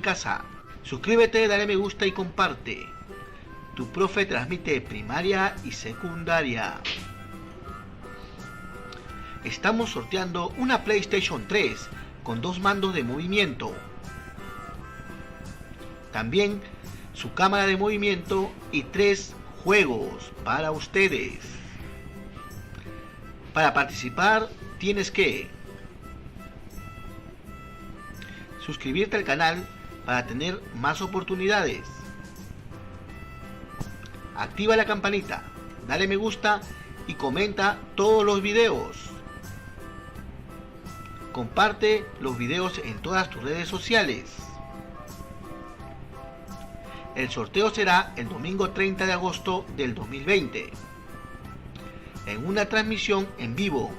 Casa. Suscríbete, dale me gusta y comparte. Tu profe transmite primaria y secundaria. Estamos sorteando una PlayStation 3 con 2 mandos de movimiento. También su cámara de movimiento y 3 juegos para ustedes. Para participar tienes que suscribirte al canal para tener más oportunidades. Activa la campanita, dale me gusta y comenta todos los videos. Comparte los videos en todas tus redes sociales. El sorteo será el domingo 30 de agosto del 2020. En una transmisión en vivo,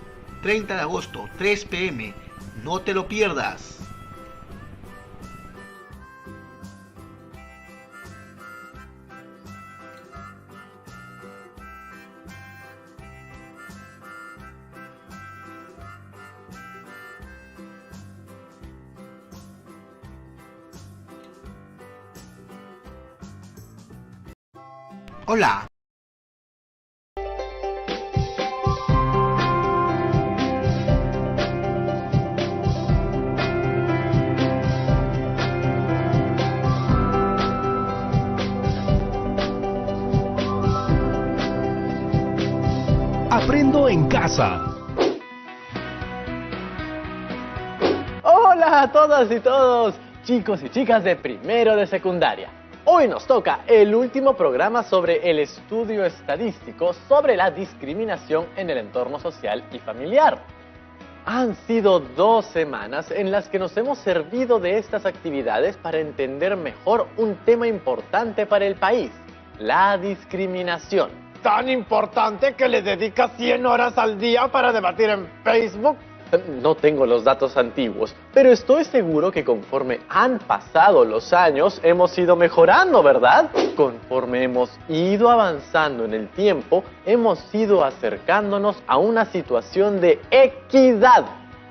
30 de agosto, 3 p.m. No te lo pierdas. Hola. Aprendo en casa. Hola a todas y todos, chicos y chicas de primero de secundaria. Hoy nos toca el último programa sobre el estudio estadístico sobre la discriminación en el entorno social y familiar. Han sido 2 semanas en las que nos hemos servido de estas actividades para entender mejor un tema importante para el país, la discriminación. Tan importante que le dedica 100 horas al día para debatir en Facebook. No tengo los datos antiguos, pero estoy seguro que conforme han pasado los años hemos ido mejorando, ¿verdad? Conforme hemos ido avanzando en el tiempo, hemos ido acercándonos a una situación de equidad.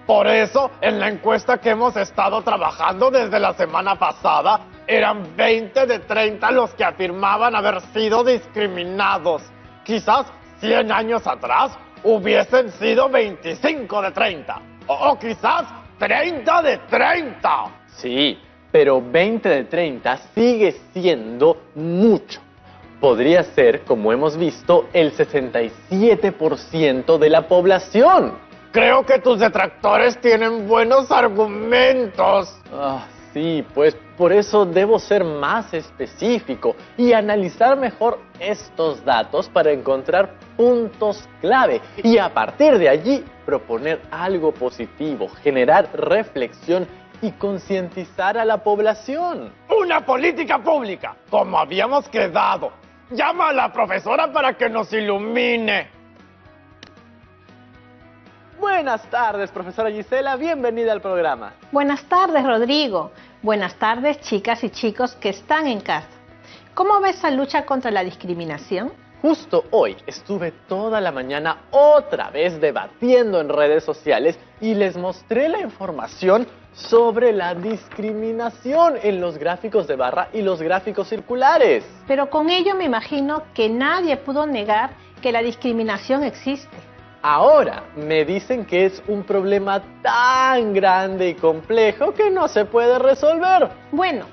Por eso, en la encuesta que hemos estado trabajando desde la semana pasada, eran 20 de 30 los que afirmaban haber sido discriminados. Quizás 100 años atrás hubiesen sido 25 de 30. O quizás 30 de 30. Sí, pero 20 de 30 sigue siendo mucho. Podría ser, como hemos visto, el 67% de la población. Creo que tus detractores tienen buenos argumentos. Sí, pues por eso debo ser más específico y analizar mejor estos datos para encontrar puntos clave y a partir de allí proponer algo positivo, generar reflexión y concientizar a la población. Una política pública, como habíamos quedado. Llama a la profesora para que nos ilumine. Buenas tardes, profesora Gisela, bienvenida al programa. Buenas tardes, Rodrigo. Buenas tardes, chicas y chicos que están en casa. ¿Cómo ves la lucha contra la discriminación? Justo hoy estuve toda la mañana otra vez debatiendo en redes sociales y les mostré la información sobre la discriminación en los gráficos de barra y los gráficos circulares. Pero con ello me imagino que nadie pudo negar que la discriminación existe. Ahora me dicen que es un problema tan grande y complejo que no se puede resolver. Bueno,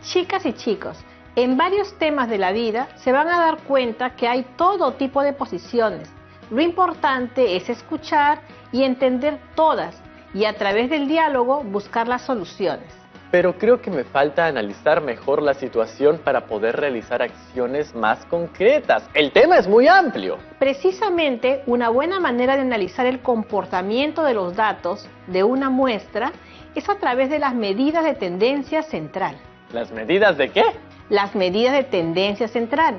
chicas y chicos, en varios temas de la vida se van a dar cuenta que hay todo tipo de posiciones. Lo importante es escuchar y entender todas y a través del diálogo buscar las soluciones. Pero creo que me falta analizar mejor la situación para poder realizar acciones más concretas. El tema es muy amplio. Precisamente, una buena manera de analizar el comportamiento de los datos de una muestra es a través de las medidas de tendencia central. ¿Las medidas de qué? Las medidas de tendencia central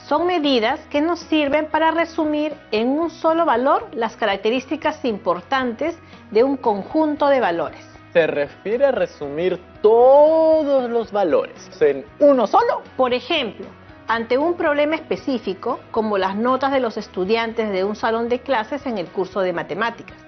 son medidas que nos sirven para resumir en un solo valor las características importantes de un conjunto de valores. ¿Se refiere a resumir todos los valores en uno solo? Por ejemplo, ante un problema específico, como las notas de los estudiantes de un salón de clases en el curso de matemáticas,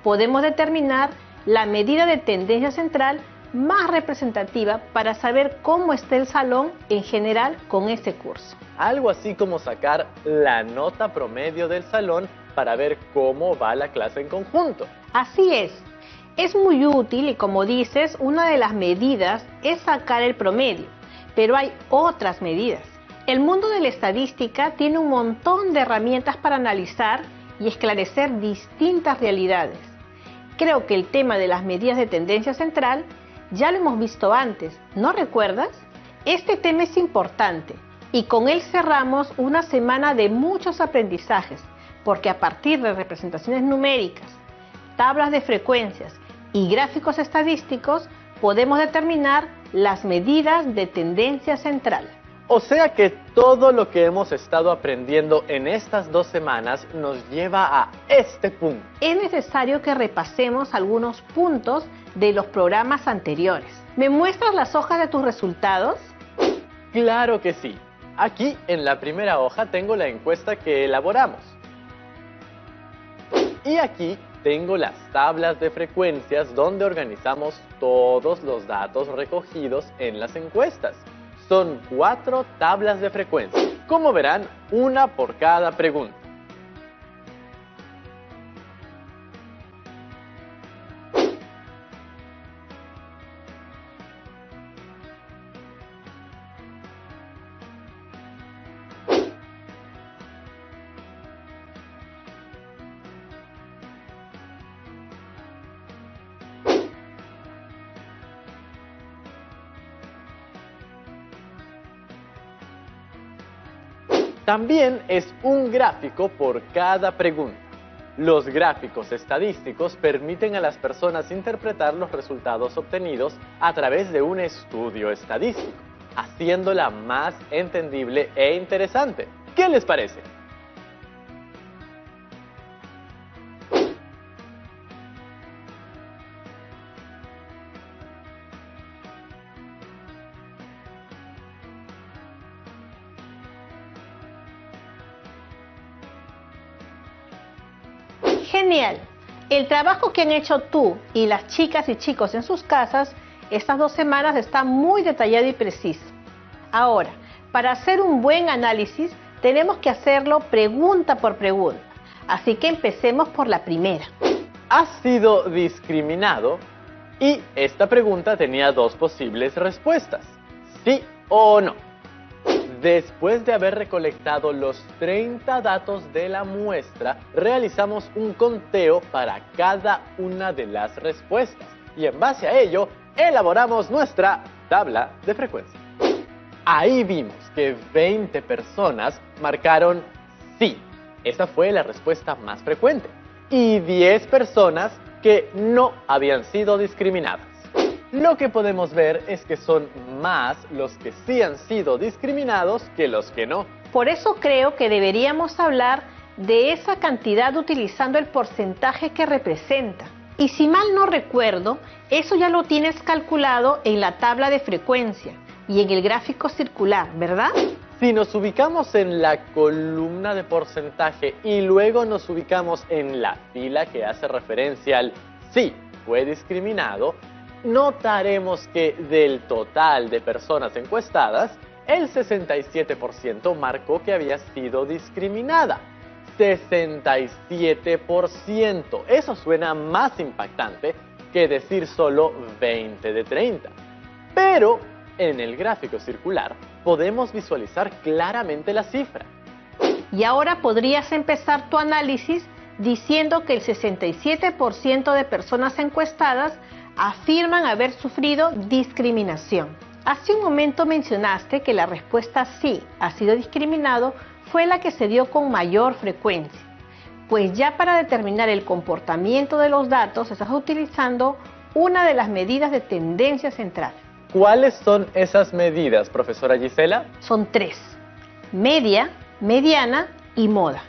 podemos determinar la medida de tendencia central más representativa para saber cómo está el salón en general con ese curso. Algo así como sacar la nota promedio del salón para ver cómo va la clase en conjunto. Así es muy útil y, como dices, una de las medidas es sacar el promedio, pero hay otras medidas. El mundo de la estadística tiene un montón de herramientas para analizar y esclarecer distintas realidades. Creo que el tema de las medidas de tendencia central ya lo hemos visto antes, ¿no recuerdas? Este tema es importante y con él cerramos una semana de muchos aprendizajes, porque a partir de representaciones numéricas, tablas de frecuencias y gráficos estadísticos podemos determinar las medidas de tendencia central. O sea que todo lo que hemos estado aprendiendo en estas 2 semanas nos lleva a este punto. Es necesario que repasemos algunos puntos de los programas anteriores. ¿Me muestras las hojas de tus resultados? Claro que sí. Aquí en la primera hoja tengo la encuesta que elaboramos. Y aquí tengo las tablas de frecuencias donde organizamos todos los datos recogidos en las encuestas. Son 4 tablas de frecuencia. Como verán, una por cada pregunta. También es un gráfico por cada pregunta. Los gráficos estadísticos permiten a las personas interpretar los resultados obtenidos a través de un estudio estadístico, haciéndola más entendible e interesante. ¿Qué les parece? Genial. El trabajo que han hecho tú y las chicas y chicos en sus casas estas 2 semanas está muy detallado y preciso. Ahora, para hacer un buen análisis tenemos que hacerlo pregunta por pregunta. Así que empecemos por la primera. ¿Has sido discriminado? Y esta pregunta tenía 2 posibles respuestas: sí o no. Después de haber recolectado los 30 datos de la muestra, realizamos un conteo para cada una de las respuestas y en base a ello elaboramos nuestra tabla de frecuencia. Ahí vimos que 20 personas marcaron sí, esa fue la respuesta más frecuente, y 10 personas que no habían sido discriminadas. Lo que podemos ver es que son más los que sí han sido discriminados que los que no. Por eso creo que deberíamos hablar de esa cantidad utilizando el porcentaje que representa. Y si mal no recuerdo, eso ya lo tienes calculado en la tabla de frecuencia y en el gráfico circular, ¿verdad? Si nos ubicamos en la columna de porcentaje y luego nos ubicamos en la fila que hace referencia al sí fue discriminado, notaremos que del total de personas encuestadas, el 67% marcó que había sido discriminada. 67%. Eso suena más impactante que decir solo 20 de 30. Pero en el gráfico circular podemos visualizar claramente la cifra. Y ahora podrías empezar tu análisis diciendo que el 67% de personas encuestadas afirman haber sufrido discriminación. Hace un momento mencionaste que la respuesta sí ha sido discriminado fue la que se dio con mayor frecuencia. Pues ya para determinar el comportamiento de los datos estás utilizando una de las medidas de tendencia central. ¿Cuáles son esas medidas, profesora Gisela? Son 3: media, mediana y moda.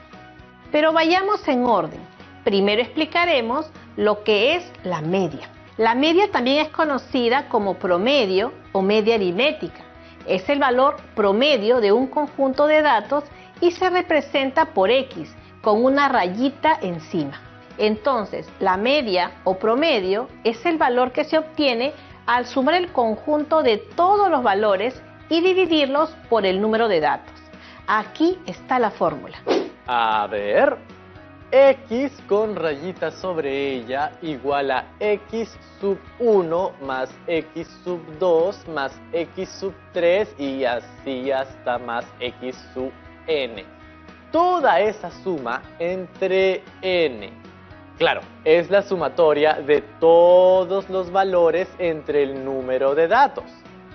Pero vayamos en orden. Primero explicaremos lo que es la media. La media también es conocida como promedio o media aritmética. Es el valor promedio de un conjunto de datos y se representa por X con una rayita encima. Entonces, la media o promedio es el valor que se obtiene al sumar el conjunto de todos los valores y dividirlos por el número de datos. Aquí está la fórmula. A ver, x con rayitas sobre ella igual a x sub 1 más x sub 2 más x sub 3 y así hasta más x sub n. Toda esa suma entre n. Claro, es la sumatoria de todos los valores entre el número de datos.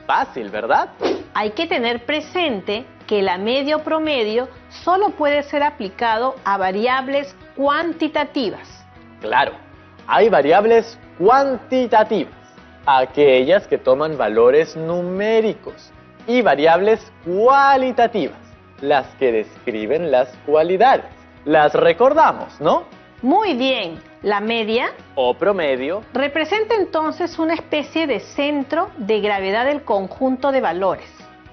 Fácil, ¿verdad? Hay que tener presente que la media o promedio solo puede ser aplicado a variables cuantitativas. Claro, hay variables cuantitativas, aquellas que toman valores numéricos, y variables cualitativas, las que describen las cualidades. Las recordamos, ¿no? Muy bien, la media O promedio. representa entonces una especie de centro de gravedad del conjunto de valores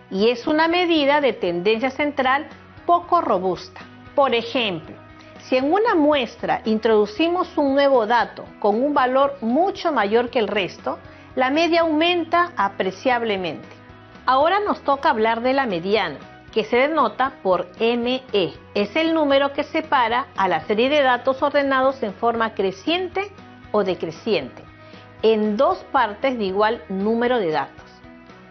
y es una medida de tendencia central poco robusta. Por ejemplo, si en una muestra introducimos un nuevo dato con un valor mucho mayor que el resto, la media aumenta apreciablemente. Ahora nos toca hablar de la mediana, que se denota por ME. Es el número que separa a la serie de datos ordenados en forma creciente o decreciente, en dos partes de igual número de datos.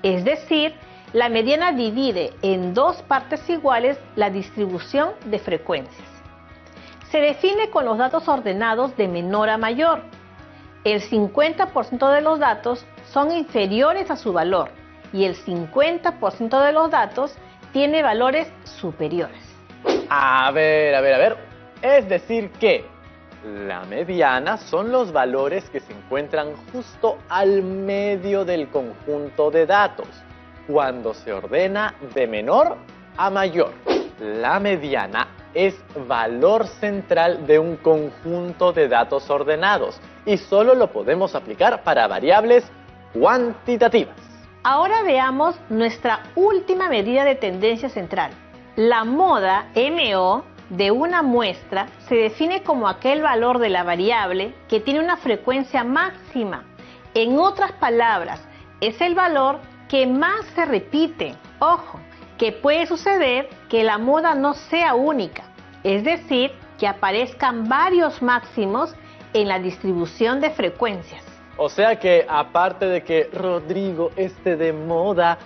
Es decir, la mediana divide en dos partes iguales la distribución de frecuencias. Se define con los datos ordenados de menor a mayor. El 50% de los datos son inferiores a su valor y el 50% de los datos tiene valores superiores. A ver. Es decir que la mediana son los valores que se encuentran justo al medio del conjunto de datos, cuando se ordena de menor a mayor. La mediana es valor central de un conjunto de datos ordenados y solo lo podemos aplicar para variables cuantitativas. Ahora veamos nuestra última medida de tendencia central. La moda MO de una muestra se define como aquel valor de la variable que tiene una frecuencia máxima. En otras palabras, es el valor que más se repite. Ojo, que puede suceder que la moda no sea única, es decir, que aparezcan varios máximos en la distribución de frecuencias. O sea que, aparte de que Rodrigo esté de moda,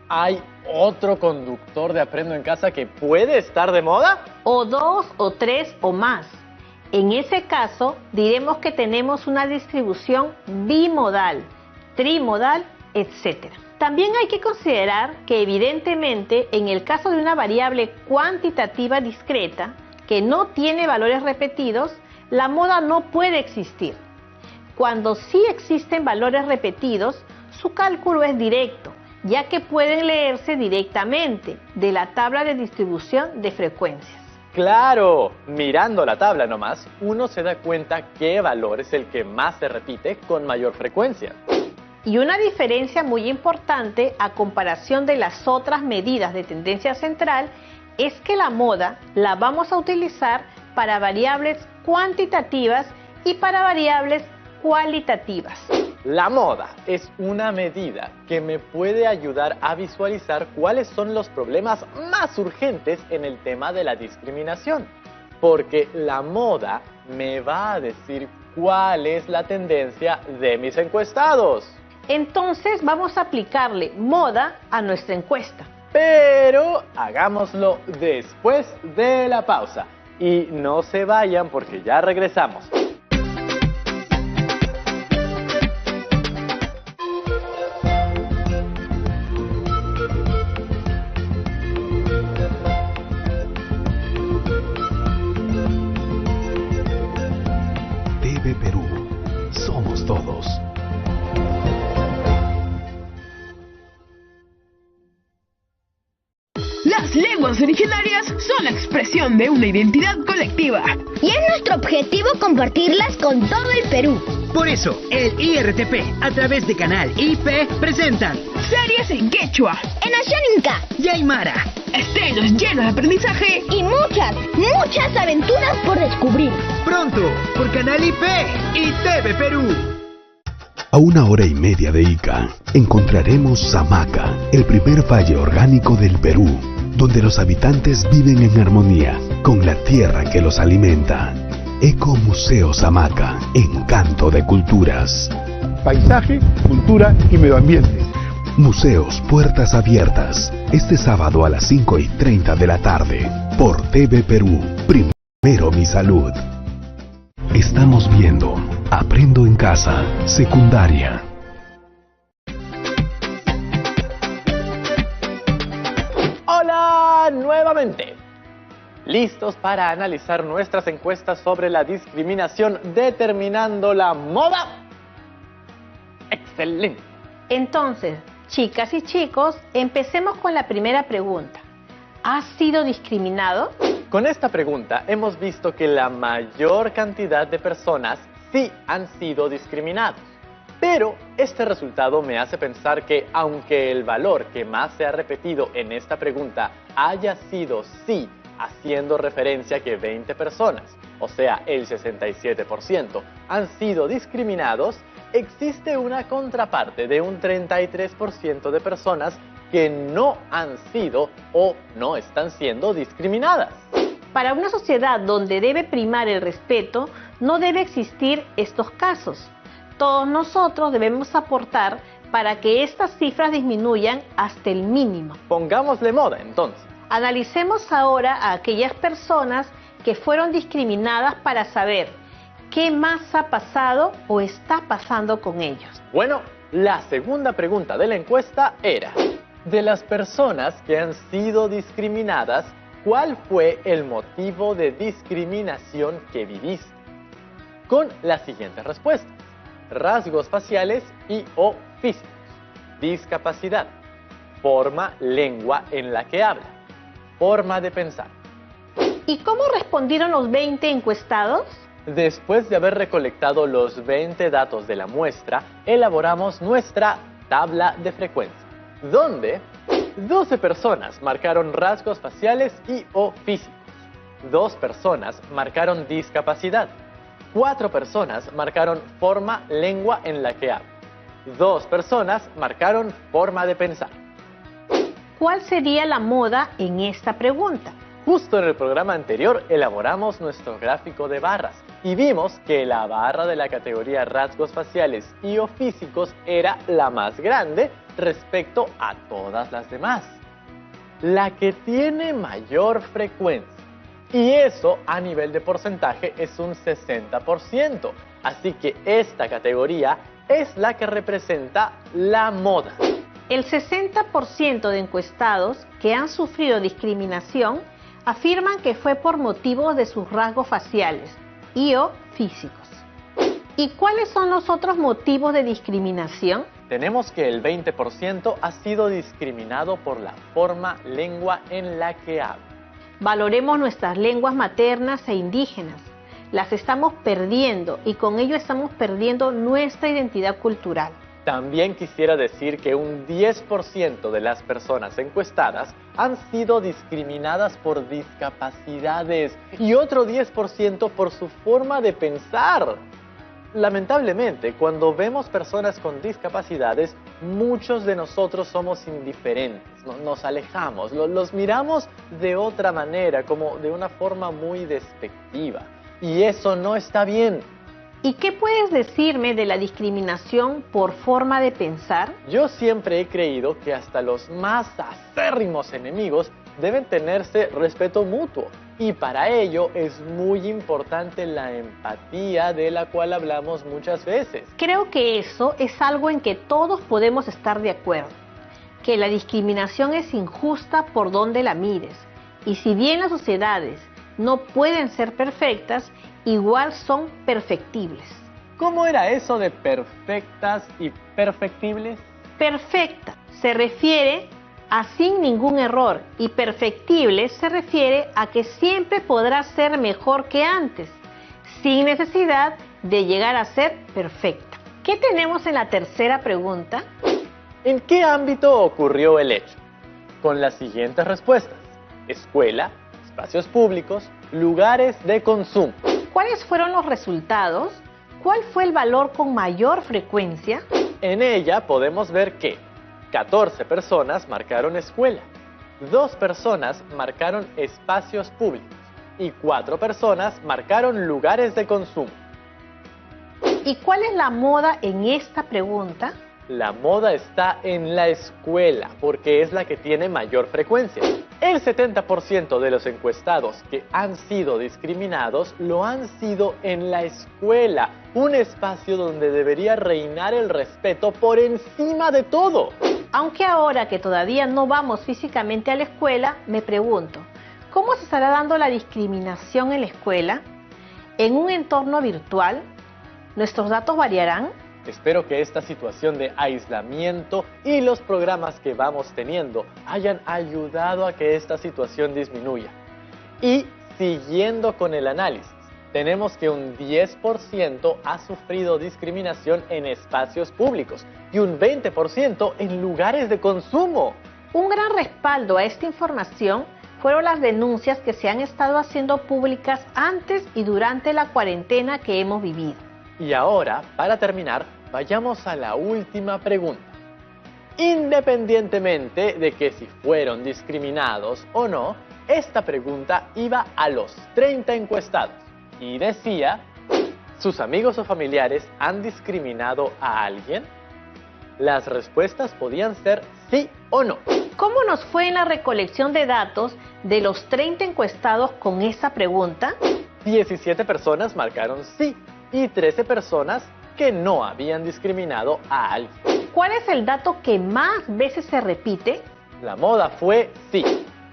¿hay otro conductor de Aprendo en Casa que puede estar de moda? O dos, o tres, o más. En ese caso, diremos que tenemos una distribución bimodal, trimodal, etc. También hay que considerar que, evidentemente, en el caso de una variable cuantitativa discreta, que no tiene valores repetidos, la moda no puede existir. Cuando sí existen valores repetidos, su cálculo es directo, ya que pueden leerse directamente de la tabla de distribución de frecuencias. ¡Claro! Mirando la tabla nomás, uno se da cuenta qué valor es el que más se repite con mayor frecuencia. Y una diferencia muy importante a comparación de las otras medidas de tendencia central es que la moda la vamos a utilizar para variables cuantitativas y para variables cualitativas. La moda es una medida que me puede ayudar a visualizar cuáles son los problemas más urgentes en el tema de la discriminación, porque la moda me va a decir cuál es la tendencia de mis encuestados. Entonces vamos a aplicarle moda a nuestra encuesta. Pero hagámoslo después de la pausa. Y no se vayan porque ya regresamos. TV Perú. Somos todos. Las lenguas originarias son la expresión de una identidad colectiva. Y es nuestro objetivo compartirlas con todo el Perú. Por eso, el IRTP, a través de Canal IP, presentan Series en quechua, En Ashaninka y Aymara. estrenos llenos de aprendizaje. y muchas aventuras por descubrir. Pronto, por Canal IP y TV Perú. A 1h30 de Ica, encontraremos Samaca, el primer valle orgánico del Perú, donde los habitantes viven en armonía con la tierra que los alimenta. Ecomuseo Samaca, encanto de culturas. Paisaje, cultura y medio ambiente. Museos Puertas Abiertas, este sábado a las 5:30 de la tarde, por TV Perú. Primero mi salud. Estamos viendo Aprendo en Casa, secundaria. Hola nuevamente. ¿Listos para analizar nuestras encuestas sobre la discriminación determinando la moda? Excelente. Entonces, chicas y chicos, empecemos con la primera pregunta. ¿Has sido discriminado? Con esta pregunta hemos visto que la mayor cantidad de personas sí han sido discriminados. Pero este resultado me hace pensar que aunque el valor que más se ha repetido en esta pregunta haya sido sí, haciendo referencia que 20 personas, o sea el 67%, han sido discriminados, existe una contraparte de un 33% de personas que no han sido o no están siendo discriminadas. Para una sociedad donde debe primar el respeto, no debe existir estos casos. Todos nosotros debemos aportar para que estas cifras disminuyan hasta el mínimo. Pongámosle moda, entonces. Analicemos ahora a aquellas personas que fueron discriminadas para saber qué más ha pasado o está pasando con ellos. Bueno, la segunda pregunta de la encuesta era: de las personas que han sido discriminadas, ¿cuál fue el motivo de discriminación que viviste? Con las siguientes respuestas: rasgos faciales y o físicos, discapacidad, forma, lengua en la que habla, forma de pensar. ¿Y cómo respondieron los 20 encuestados? Después de haber recolectado los 20 datos de la muestra, elaboramos nuestra tabla de frecuencia, donde 12 personas marcaron rasgos faciales y o físicos, 2 personas marcaron discapacidad, 4 personas marcaron forma, lengua en la que habla, 2 personas marcaron forma de pensar. ¿Cuál sería la moda en esta pregunta? Justo en el programa anterior elaboramos nuestro gráfico de barras y vimos que la barra de la categoría rasgos faciales y o físicos era la más grande respecto a todas las demás, la que tiene mayor frecuencia, y eso a nivel de porcentaje es un 60%, así que esta categoría es la que representa la moda. El 60% de encuestados que han sufrido discriminación afirman que fue por motivos de sus rasgos faciales y o físicos. ¿Y cuáles son los otros motivos de discriminación? Tenemos que el 20% ha sido discriminado por la forma, lengua en la que habla. Valoremos nuestras lenguas maternas e indígenas. Las estamos perdiendo y con ello estamos perdiendo nuestra identidad cultural. También quisiera decir que un 10% de las personas encuestadas han sido discriminadas por discapacidades y otro 10% por su forma de pensar. Lamentablemente, cuando vemos personas con discapacidades, muchos de nosotros somos indiferentes, nos alejamos, los miramos de otra manera, como de una forma muy despectiva. Y eso no está bien. ¿Y qué puedes decirme de la discriminación por forma de pensar? Yo siempre he creído que hasta los más acérrimos enemigos deben tenerse respeto mutuo. Y para ello es muy importante la empatía de la cual hablamos muchas veces. Creo que eso es algo en que todos podemos estar de acuerdo. Que la discriminación es injusta por donde la mires. Y si bien las sociedades no pueden ser perfectas, igual son perfectibles. ¿Cómo era eso de perfectas y perfectibles? Perfecta se refiere a sin ningún error y perfectible se refiere a que siempre podrá ser mejor que antes, sin necesidad de llegar a ser perfecta. ¿Qué tenemos en la tercera pregunta? ¿En qué ámbito ocurrió el hecho? Con las siguientes respuestas: escuela, espacios públicos, lugares de consumo. ¿Cuáles fueron los resultados? cuál fue el valor con mayor frecuencia? En ella podemos ver que 14 personas marcaron escuela, 2 personas marcaron espacios públicos y 4 personas marcaron lugares de consumo. ¿Y cuál es la moda en esta pregunta? La moda está en la escuela porque es la que tiene mayor frecuencia. El 70% de los encuestados que han sido discriminados lo han sido en la escuela, un espacio donde debería reinar el respeto por encima de todo. Aunque ahora que todavía no vamos físicamente a la escuela, me pregunto, ¿cómo se estará dando la discriminación en la escuela? ¿En un entorno virtual? ¿Nuestros datos variarán? Espero que esta situación de aislamiento y los programas que vamos teniendo hayan ayudado a que esta situación disminuya. Y siguiendo con el análisis, tenemos que un 10% ha sufrido discriminación en espacios públicos y un 20% en lugares de consumo. Un gran respaldo a esta información fueron las denuncias que se han estado haciendo públicas antes y durante la cuarentena que hemos vivido. Y ahora, para terminar, vayamos a la última pregunta. Independientemente de que si fueron discriminados o no, esta pregunta iba a los 30 encuestados y decía, ¿sus amigos o familiares han discriminado a alguien? Las respuestas podían ser sí o no. ¿Cómo nos fue en la recolección de datos de los 30 encuestados con esa pregunta? 17 personas marcaron sí y 13 personas que no habían discriminado a alguien. ¿Cuál es el dato que más veces se repite? La moda fue sí.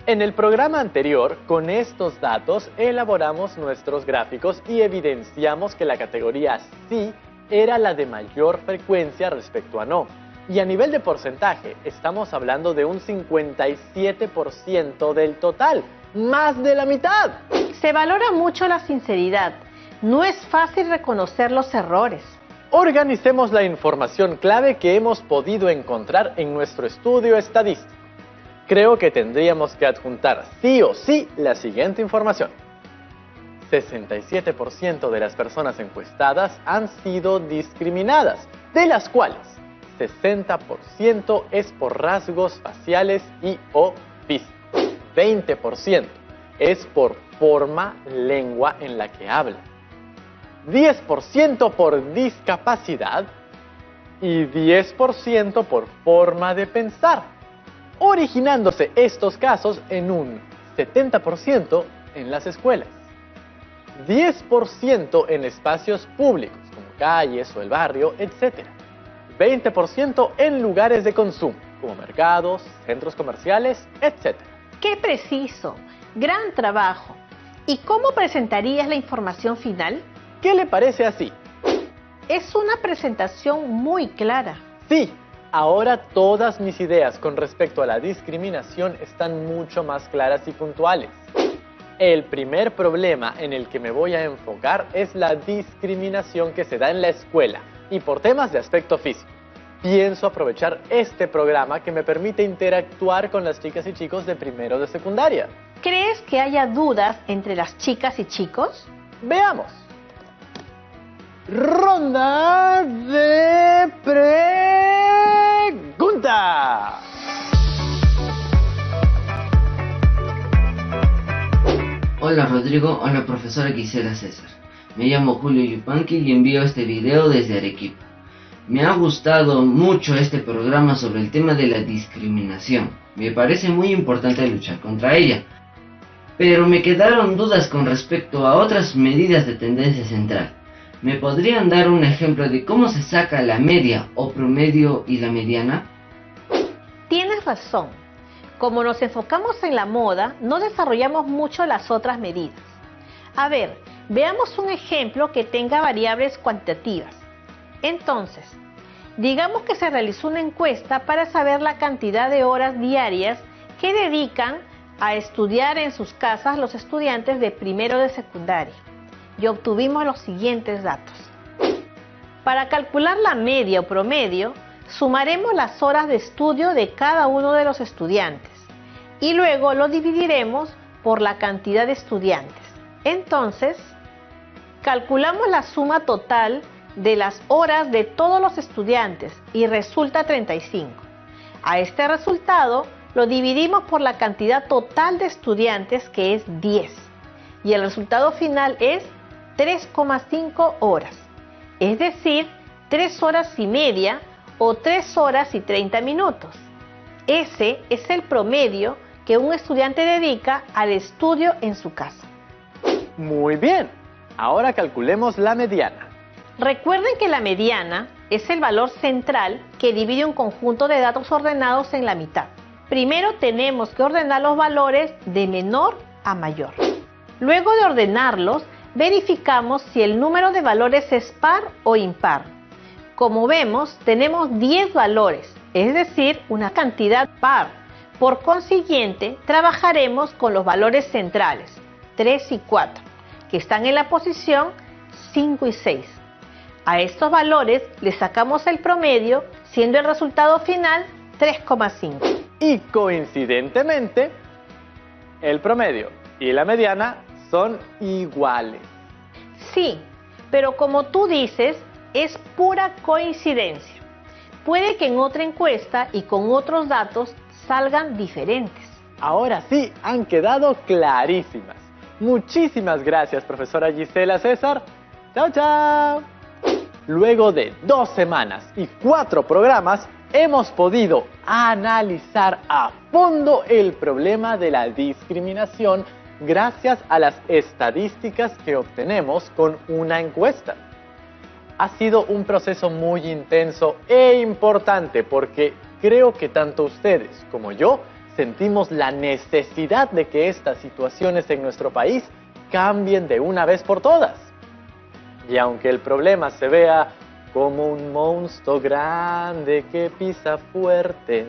En el programa anterior, con estos datos, elaboramos nuestros gráficos y evidenciamos que la categoría sí era la de mayor frecuencia respecto a no. Y a nivel de porcentaje, estamos hablando de un 57% del total, más de la mitad. Se valora mucho la sinceridad. No es fácil reconocer los errores. Organicemos la información clave que hemos podido encontrar en nuestro estudio estadístico. Creo que tendríamos que adjuntar sí o sí la siguiente información. 67% de las personas encuestadas han sido discriminadas, de las cuales 60% es por rasgos faciales y o físicos. 20% es por forma, lengua en la que hablan. 10% por discapacidad y 10% por forma de pensar, originándose estos casos en un 70% en las escuelas, 10% en espacios públicos como calles o el barrio, etc. 20% en lugares de consumo como mercados, centros comerciales, etc. ¡Qué preciso! ¡Gran trabajo! ¿Y cómo presentarías la información final? ¿Qué le parece así? Es una presentación muy clara. Sí, ahora todas mis ideas con respecto a la discriminación están mucho más claras y puntuales. El primer problema en el que me voy a enfocar es la discriminación que se da en la escuela y por temas de aspecto físico. Pienso aprovechar este programa que me permite interactuar con las chicas y chicos de primero de secundaria. ¿Crees que haya dudas entre las chicas y chicos? Veamos. Ronda de preguntas. Hola Rodrigo, hola profesora Gisela César. Me llamo Julio Yupanqui y envío este video desde Arequipa. Me ha gustado mucho este programa sobre el tema de la discriminación. Me parece muy importante luchar contra ella. Pero me quedaron dudas con respecto a otras medidas de tendencia central. ¿Me podrían dar un ejemplo de cómo se saca la media o promedio y la mediana? Tienes razón. Como nos enfocamos en la moda, no desarrollamos mucho las otras medidas. A ver, veamos un ejemplo que tenga variables cuantitativas. Entonces, digamos que se realizó una encuesta para saber la cantidad de horas diarias que dedican a estudiar en sus casas los estudiantes de primero de secundaria. Y obtuvimos los siguientes datos. Para calcular la media o promedio, sumaremos las horas de estudio de cada uno de los estudiantes y luego lo dividiremos por la cantidad de estudiantes. Entonces, calculamos la suma total de las horas de todos los estudiantes y resulta 35. A este resultado lo dividimos por la cantidad total de estudiantes, que es 10. Y el resultado final es 3,5 horas. Es decir, 3 horas y media o 3 horas y 30 minutos. Ese es el promedio que un estudiante dedica al estudio en su casa. Muy bien. Ahora calculemos la mediana. Recuerden que la mediana es el valor central que divide un conjunto de datos ordenados en la mitad. Primero tenemos que ordenar los valores de menor a mayor. Luego de ordenarlos, verificamos si el número de valores es par o impar. Como vemos, tenemos 10 valores, es decir, una cantidad par. Por consiguiente, trabajaremos con los valores centrales, 3 y 4, que están en la posición 5 y 6. A estos valores le sacamos el promedio, siendo el resultado final 3,5. Y coincidentemente, el promedio y la mediana son iguales. Sí, pero como tú dices, es pura coincidencia. Puede que en otra encuesta y con otros datos salgan diferentes. Ahora sí, han quedado clarísimas. Muchísimas gracias, profesora Gisela César. ¡Chao, chao! Luego de 2 semanas y 4 programas, hemos podido analizar a fondo el problema de la discriminación gracias a las estadísticas que obtenemos con una encuesta. Ha sido un proceso muy intenso e importante porque creo que tanto ustedes como yo sentimos la necesidad de que estas situaciones en nuestro país cambien de una vez por todas. Y aunque el problema se vea como un monstruo grande que pisa fuerte,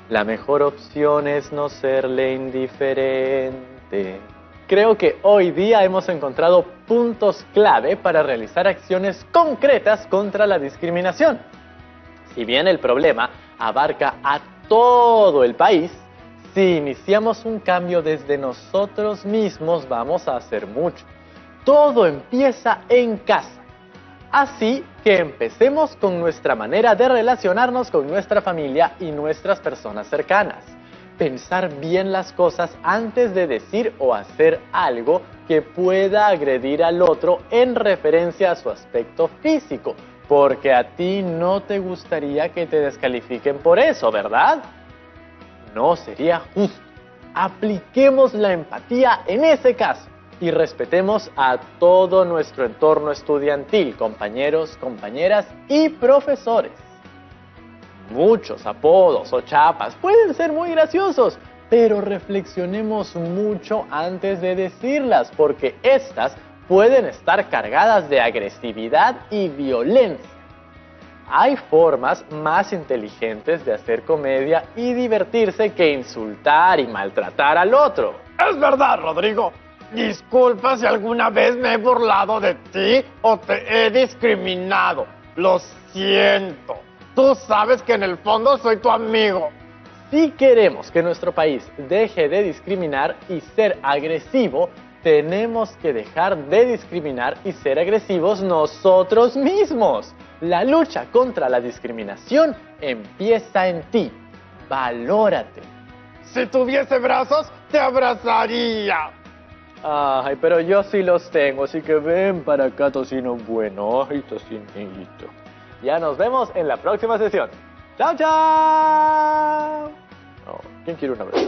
la mejor opción es no serle indiferente. Creo que hoy día hemos encontrado puntos clave para realizar acciones concretas contra la discriminación. Si bien el problema abarca a todo el país, si iniciamos un cambio desde nosotros mismos vamos a hacer mucho. Todo empieza en casa. Así que empecemos con nuestra manera de relacionarnos con nuestra familia y nuestras personas cercanas. Pensar bien las cosas antes de decir o hacer algo que pueda agredir al otro en referencia a su aspecto físico, porque a ti no te gustaría que te descalifiquen por eso, ¿verdad? No sería justo. Apliquemos la empatía en ese caso y respetemos a todo nuestro entorno estudiantil, compañeros, compañeras y profesores. Muchos apodos o chapas pueden ser muy graciosos, pero reflexionemos mucho antes de decirlas, porque estas pueden estar cargadas de agresividad y violencia. Hay formas más inteligentes de hacer comedia y divertirse que insultar y maltratar al otro. Es verdad, Rodrigo. Disculpa si alguna vez me he burlado de ti o te he discriminado. Lo siento. Tú sabes que en el fondo soy tu amigo. Si queremos que nuestro país deje de discriminar y ser agresivo, tenemos que dejar de discriminar y ser agresivos nosotros mismos. La lucha contra la discriminación empieza en ti. Valórate. Si tuviese brazos, te abrazaría. Ay, pero yo sí los tengo, así que ven para acá, tocino bueno. Ay, tocinito. Ya nos vemos en la próxima sesión. ¡Chao, chao! Oh, ¿quién quiere un abrazo?